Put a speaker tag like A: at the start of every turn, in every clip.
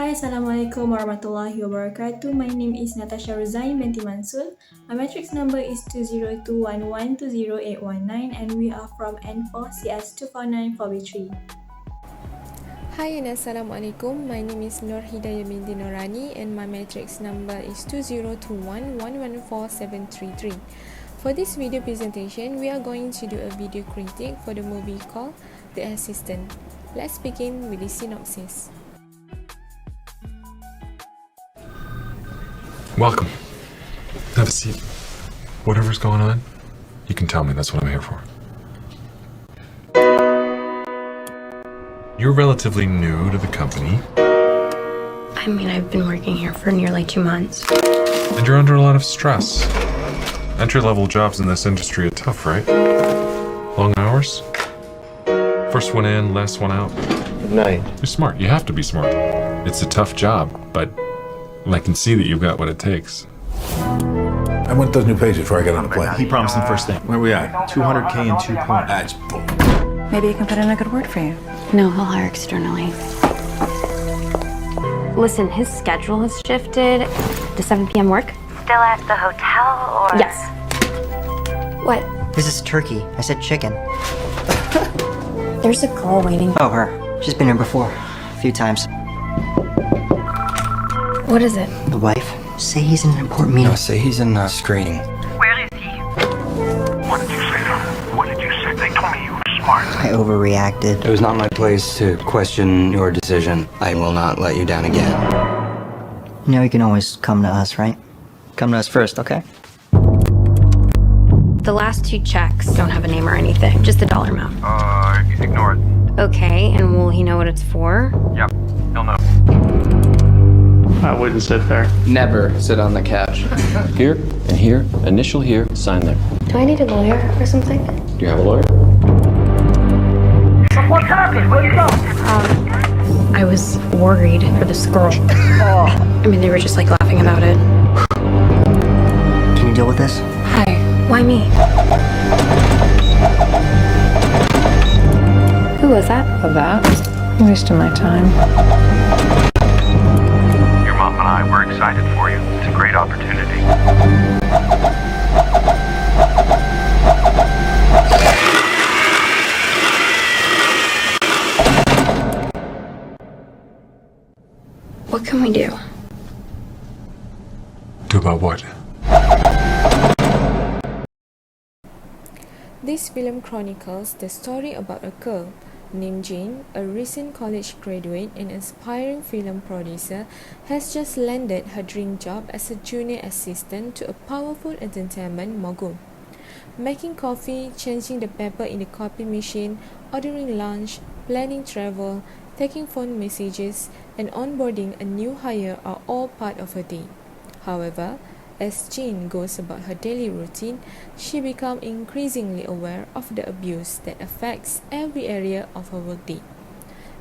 A: Hai, Assalamualaikum warahmatullahi wabarakatuh. My name is Natasha Ruzain binti Mansul. My matrix number is 20211208819 and we are from N4 CS2494B3.
B: Hi and Assalamualaikum. My name is Nur Hidayah binti Norani and my matrix number is 20211147333. For this video presentation, we are going to do a video critique for the movie called The Assistant. Let's begin with the synopsis.
C: Welcome. Have a seat. Whatever's going on, you can tell me. That's what I'm here for. You're relatively new to the company.
D: I mean, I've been working here for nearly 2 months.
C: And you're under a lot of stress. Entry-level jobs in this industry are tough, right? Long hours? First one in, last one out.
E: Good night.
C: You're smart. You have to be smart. It's a tough job, but I can see that you've got what it takes.
F: I want those new pages before I get on the plane.
E: He promised them first thing.
F: Where are we at?
E: 200K in 2 points.
F: That's bull.
G: Maybe you can put in a good word for you.
D: No, he'll hire externally. Listen, his schedule has shifted. Does 7 p.m. work?
H: Still at the hotel, or?
D: Yes. What?
I: This is turkey. I said chicken.
D: There's a girl waiting.
I: Oh, her. She's been here before. A few times.
D: What is it?
I: The wife. Say he's in an important meeting.
J: No, say he's in screening.
H: Where is he?
K: What did you say to him? What did you say? They told me you were smart.
I: I overreacted.
J: It was not my place to question your decision. I will not let you down again.
I: You know you can always come to us, right? Come to us first, okay?
D: The last 2 checks don't have a name or anything, just the dollar amount.
K: Ignore it.
D: Okay, and will he know what it's for?
K: Yep, he'll know.
E: I wouldn't sit there.
J: Never sit on the couch.
L: Here and here, initial here, sign there.
D: Do I need a lawyer or something?
L: Do you have a lawyer?
H: What happened? Where you go?
D: I was worried for this girl. I mean, they were just like laughing about it.
I: Can you deal with this?
D: Hi, why me? Who was that?
G: That? Wasting my time.
K: Your mom and I were excited for you. It's a great opportunity.
D: What can we do?
C: Do about what?
B: This film chronicles the story about a girl named Jane, a recent college graduate and aspiring film producer, has just landed her dream job as a junior assistant to a powerful entertainment mogul. Making coffee, changing the paper in the copy machine, ordering lunch, planning travel, taking phone messages, and onboarding a new hire are all part of her day. However, as Jane goes about her daily routine, she becomes increasingly aware of the abuse that affects every area of her workday.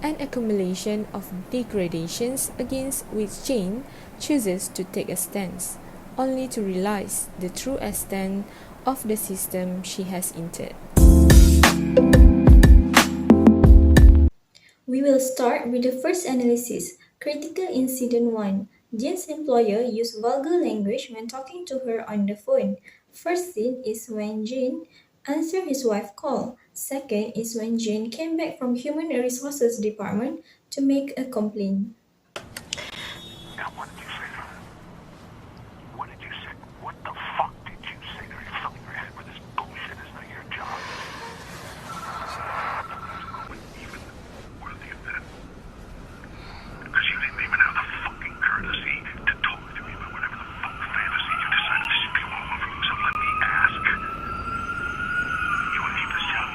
B: An accumulation of degradations against which Jane chooses to take a stance, only to realize the true extent of the system she has entered.
A: We will start with the first analysis. Critical Incident 1. Jane's employer used vulgar language when talking to her on the phone. First scene is when Jane answered his wife's call. Second is when Jane came back from Human Resources Department to make a complaint.
K: Now, what did you say to her? What did you say? What the fuck did you say to her? You're filling your head with this bullshit. It's not your job. Even worthy of that. Because you didn't even have the fucking courtesy to talk to me about whatever the fuck fantasy you decided to go on for you. So let me ask. You want to keep this job?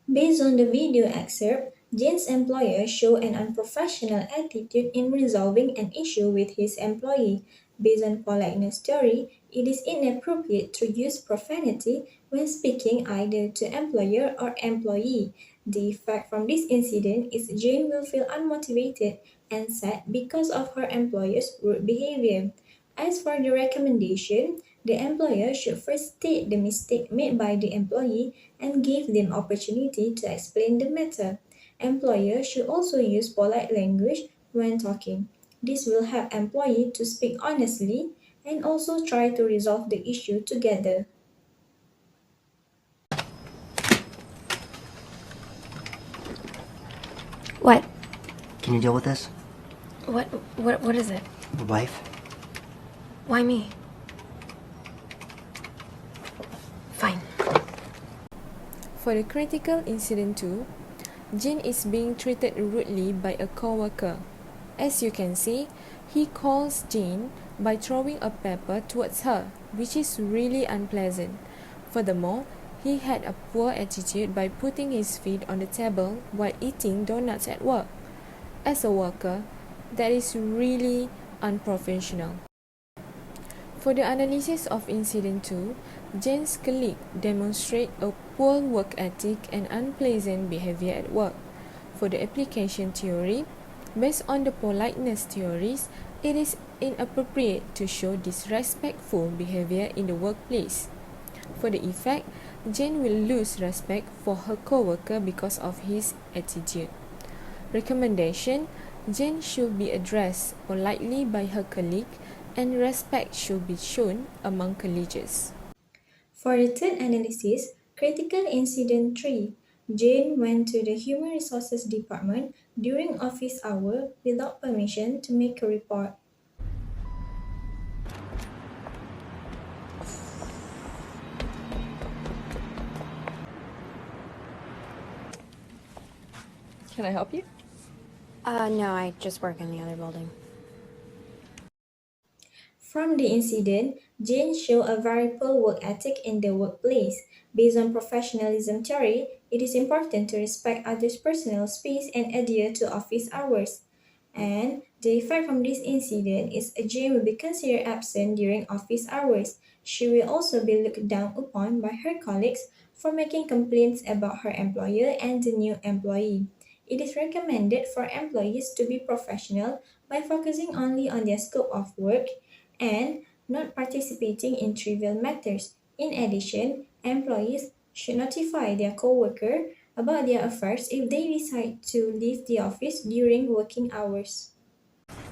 A: Based on the video excerpt, Jane's employer showed an unprofessional attitude in resolving an issue with his employee. Based on politeness theory, it is inappropriate to use profanity when speaking either to employer or employee. The effect from this incident is Jane will feel unmotivated and sad because of her employer's rude behavior. As for the recommendation, the employer should first state the mistake made by the employee and give them opportunity to explain the matter. Employers should also use polite language when talking. This will help employees to speak honestly and also try to resolve the issue together.
D: What?
I: Can you deal with this?
D: What is it?
I: Wife?
D: Why me? Fine.
B: For the critical incident 2, Jin is being treated rudely by a co-worker. As you can see, he calls Jin by throwing a pepper towards her, which is really unpleasant. Furthermore, he had a poor attitude by putting his feet on the table while eating donuts at work. As a worker, that is really unprofessional. For the analysis of incident 2, Jen's colleague demonstrate a poor work ethic and unpleasant behavior at work. For the application theory, based on the politeness theories, it is inappropriate to show disrespectful behavior in the workplace. For the effect, Jen will lose respect for her co-worker because of his attitude. Recommendation: Jen should be addressed politely by her colleague and respect should be shown among colleagues.
A: For the third analysis, critical incident 3, Jane went to the Human Resources Department during office hour without permission to make a report.
B: Can I help you?
D: No, I just work in the other building.
A: From the incident, Jane showed a very poor work ethic in the workplace. Based on professionalism theory, it is important to respect others' personal space and adhere to office hours. And the effect from this incident is Jane will be considered absent during office hours. She will also be looked down upon by her colleagues for making complaints about her employer and the new employee. It is recommended for employees to be professional by focusing only on their scope of work and not participating in trivial matters. In addition, employees should notify their coworker about their affairs if they decide to leave the office during working hours.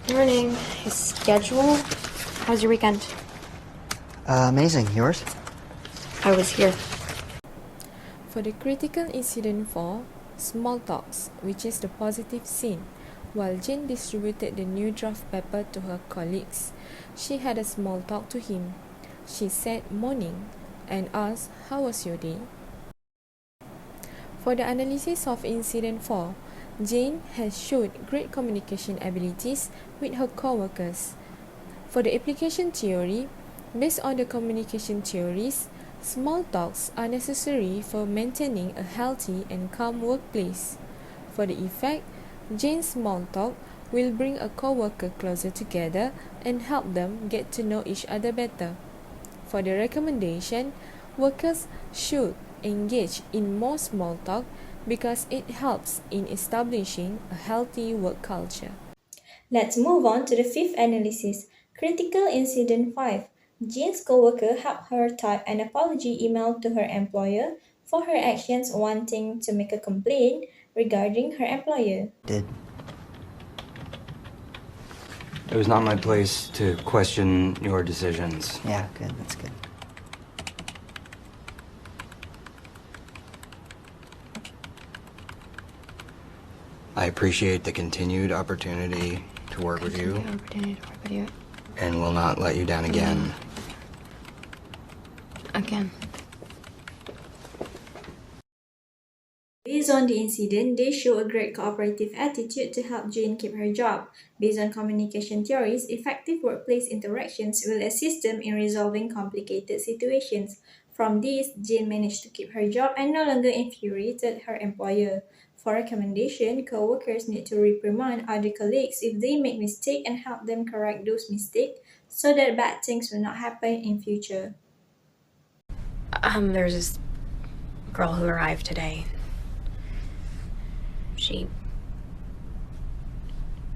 D: Morning. His schedule? How's your weekend?
I: Amazing. Yours?
D: I was here.
B: For the critical incident 4, small talks, which is the positive scene, while Jane distributed the new draft paper to her colleagues, she had a small talk to him. She said morning and asked, "How was your day?" For the analysis of incident 4, Jane has showed great communication abilities with her co-workers. For the application theory, based on the communication theories, small talks are necessary for maintaining a healthy and calm workplace. For the effect, Jane's small talk will bring a co-worker closer together and help them get to know each other better. For the recommendation, workers should engage in more small talk because it helps in establishing a healthy work culture.
A: Let's move on to the fifth analysis, critical incident 5. Jane's coworker helped her type an apology email to her employer for her actions wanting to make a complaint regarding her employer.
I: Did.
J: It was not my place to question your decisions.
I: Yeah, good. That's good.
J: I appreciate the continued opportunity to work with you and will not let you down again.
D: Again.
A: Based on the incident, they show a great cooperative attitude to help Jane keep her job. Based on communication theories, effective workplace interactions will assist them in resolving complicated situations. From this, Jane managed to keep her job and no longer infuriated her employer. For recommendation, co-workers need to reprimand other colleagues if they make mistakes and help them correct those mistakes so that bad things will not happen in future.
D: There's this girl who arrived today.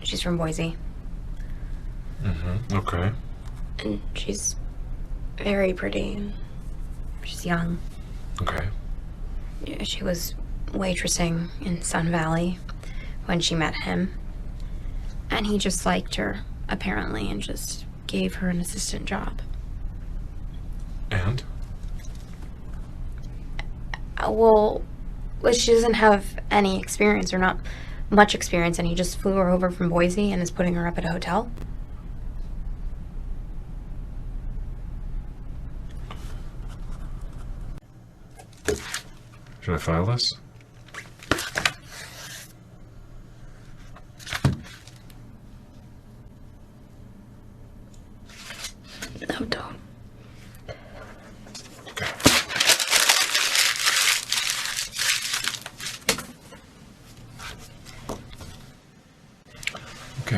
D: She's from Boise.
C: Okay.
D: And she's very pretty. She's young.
C: Okay.
D: Yeah, she was waitressing in Sun Valley when she met him. And he just liked her, apparently, and just gave her an assistant job.
C: And?
D: Well, she doesn't have any experience, or not much experience, and he just flew her over from Boise and is putting her up at a hotel.
C: Should I file this?
D: No, don't.
C: Okay.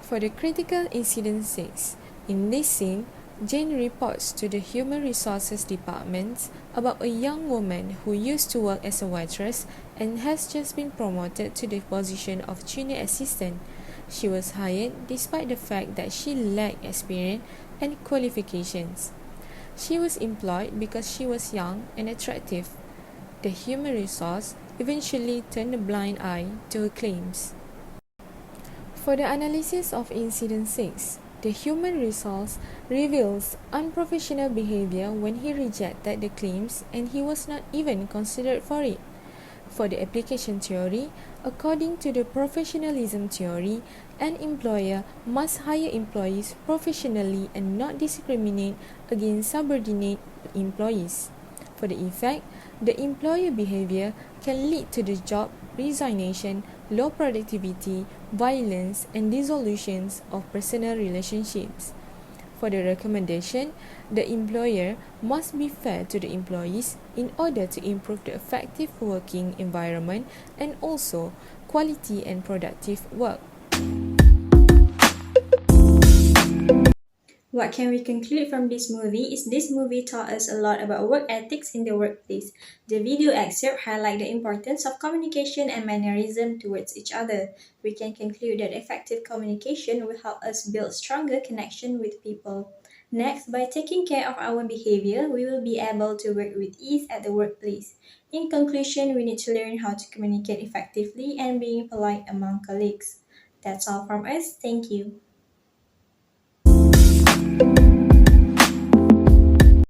B: For the critical incident 6, in this scene, Jane reports to the Human Resources Department about a young woman who used to work as a waitress and has just been promoted to the position of junior assistant. She was hired despite the fact that she lacked experience and qualifications. She was employed because she was young and attractive. The human resource eventually turned a blind eye to her claims. For the analysis of Incident 6, the human resource reveals unprofessional behavior when he rejected the claims and he was not even considered for it. For the application theory, according to the professionalism theory, an employer must hire employees professionally and not discriminate against subordinate employees. For the effect, the employer behavior can lead to the job resignation, low productivity, violence, and dissolutions of personal relationships. For the recommendation, the employer must be fair to the employees in order to improve the effective working environment and also quality and productive work.
A: What can we conclude from this movie is this movie taught us a lot about work ethics in the workplace. The video excerpt highlight the importance of communication and mannerism towards each other. We can conclude that effective communication will help us build stronger connection with people. Next, by taking care of our behavior, we will be able to work with ease at the workplace. In conclusion, we need to learn how to communicate effectively and being polite among colleagues. That's all from us. Thank you.